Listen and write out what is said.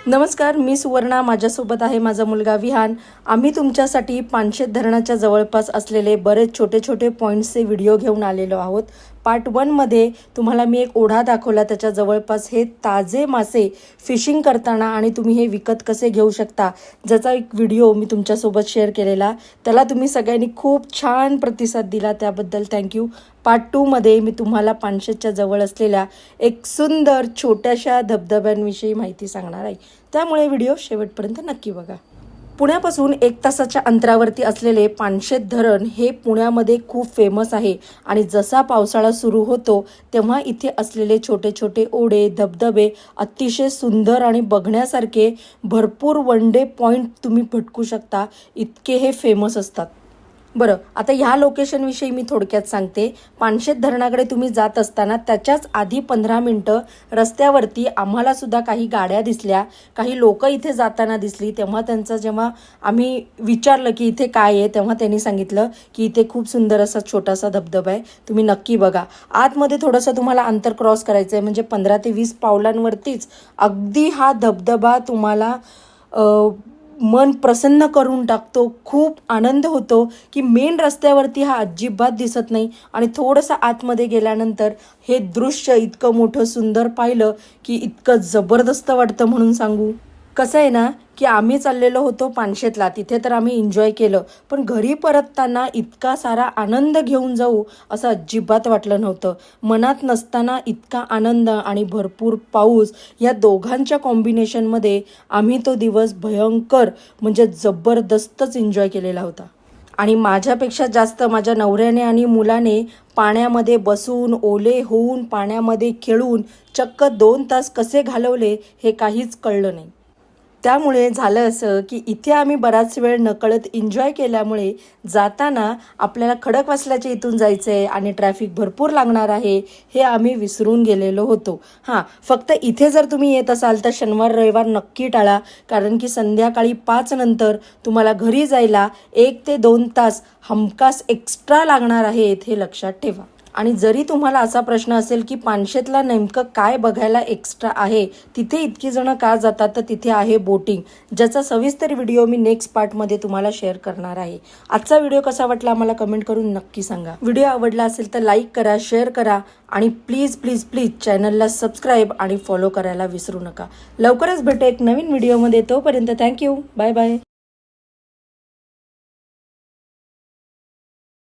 नमस्कार, मी सुवर्णा. माझ्यासोबत आहे माझा मुलगा विहान. आम्ही तुमच्यासाठी पानशेत धरणाच्या जवळपास असलेले बरेच छोटे छोटे पॉईंट्सचे व्हिडिओ घेऊन आलेलो आहोत. पार्ट 1मध्ये तुम्हाला मी एक ओढा दाखवला, त्याच्या जवळपास हे ताजे मासे फिशिंग करताना आणि तुम्ही हे विकत कसे घेऊ शकता, ज्याचा एक व्हिडिओ मी तुमच्यासोबत शेअर केलेला. त्याला तुम्ही सगळ्यांनी खूप छान प्रतिसाद दिला, त्याबद्दल थँक्यू. पार्ट 2मध्ये मी तुम्हाला पानशेतच्या जवळ असलेल्या एक सुंदर छोट्याशा धबधब्यांविषयी माहिती सांगणार आहे, त्यामुळे व्हिडिओ शेवटपर्यंत नक्की बघा. पुण्यापासून 1 तासाच्या अंतरावरती असलेले पानशेत धरण हे पुण्यामध्ये खूप फेमस आहे आणि जसा पावसाळा सुरू होतो तेव्हा इथे असलेले छोटे छोटे ओढे, धबधबे अतिशय सुंदर आणि बघण्यासारखे भरपूर वन डे पॉईंट तुम्ही भटकू शकता, इतके हे फेमस असतात. बरं, आता ह्या लोकेशनविषयी मी थोडक्यात सांगते. पानशेत धरणाकडे तुम्ही जात असताना त्याच्याच आधी 15 मिनटं रस्त्यावरती आम्हाला सुद्धा काही गाड्या दिसल्या, काही लोक इथे जाताना दिसली. तेव्हा जेव्हा आम्ही विचारलं की इथे काय आहे, तेव्हा त्यांनी सांगितलं की इथे खूप सुंदर असा छोटासा धबधबा आहे, तुम्ही नक्की बघा. आतमध्ये थोडंसं तुम्हाला अंतर क्रॉस करायचं आहे, म्हणजे 15 ते 20 पावलांवरतीच अगदी हा धबधबा तुम्हाला मन प्रसन्न करून टाकतो. खूप आनंद होतो की मेन रस्त्यावरती हा अजिबात दिसत नाही आणि थोडंसं आतमध्ये गेल्यानंतर हे दृश्य इतकं मोठं सुंदर पाहिलं की इतकं जबरदस्त वाटतं. म्हणून सांगू, कसं आहे ना की आम्ही चाललेलो होतो पानशेतला, तिथे तर आम्ही एन्जॉय केलं, पण घरी परतताना इतका सारा आनंद घेऊन जाऊ असं अजिबात वाटलं नव्हतं. मनात नसताना इतका आनंद आणि भरपूर पाऊस या दोघांच्या कॉम्बिनेशनमध्ये आम्ही तो दिवस भयंकर म्हणजे जबरदस्तच एन्जॉय केलेला होता. आणि माझ्यापेक्षा जास्त माझ्या नवऱ्याने आणि मुलाने पाण्यामध्ये बसून, ओले होऊन, पाण्यामध्ये खेळून चक्क 2 तास कसे घालवले हे काहीच कळलं नाही. त्यामुळे झालं असं की इथे आम्ही बराच वेळ नकळत एन्जॉय केल्यामुळे जाताना आपल्याला खडकवासल्याच्या इथून जायचं आहे आणि ट्रॅफिक भरपूर लागणार आहे हे आम्ही विसरून गेलेलो होतो. हां, फक्त इथे जर तुम्ही येत असाल तर शनिवार रविवार नक्की टाळा, कारण की संध्याकाळी 5 नंतर तुम्हाला घरी जायला 1 ते 2 तास हमखास एक्स्ट्रा लागणार आहेत, हे लक्षात ठेवा. आणि जरी तुम्हाला असा प्रश्न असेल की पानशेतला नेमकं काय बघायला एक्स्ट्रा आहे, तिथे इतकी जण का जातात, तर तिथे आहे बोटिंग, ज्याचा सविस्तर व्हिडिओ मी नेक्स्ट पार्टमध्ये तुम्हाला शेअर करणार आहे. आजचा व्हिडिओ कसा वाटला आम्हाला कमेंट करून नक्की सांगा. व्हिडिओ आवडला असेल तर लाईक करा, शेअर करा आणि प्लीज प्लीज प्लीज चॅनलला सबस्क्राईब आणि फॉलो करायला विसरू नका. लवकरच भेटू एक नवीन व्हिडिओमध्ये. तोपर्यंत थँक्यू. Bye bye.